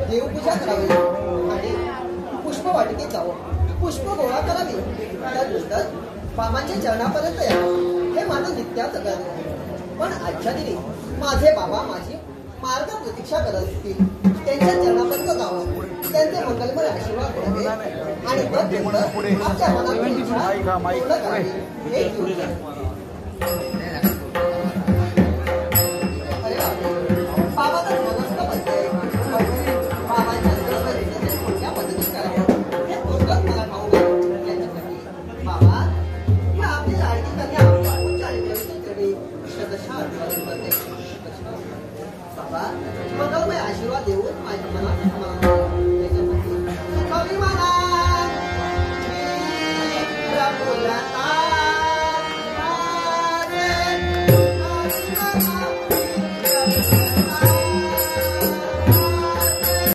देवपूजा करावी आणि पुष्पवाटिकेत जावं, पुष्प गोळा करावी, त्यानंतर बाबांच्या चरणापर्यंत यावं, हे माझं नित्याचं कार्य. पण आजच्या दिनी माझे बाबा माझी मार्ग प्रतीक्षा करत असतील, त्यांच्या चरणापर्यंत जावं, त्यांचे मंगलमय आशीर्वाद घ्यावे आणि तत्पूर्वी आपल्या मनातील इच्छा पूर्ण करावी. हे बाबा तर मनस्थ म्हणते, बाबांच्या कोणत्या पद्धतीने करावं हे पूर्णच मला ठाऊक आहे. त्याच्यासाठी बाबा हे आपली लाडकी कन्या बाबा मंगलमय आशीर्वाद देऊन माझ्या मनात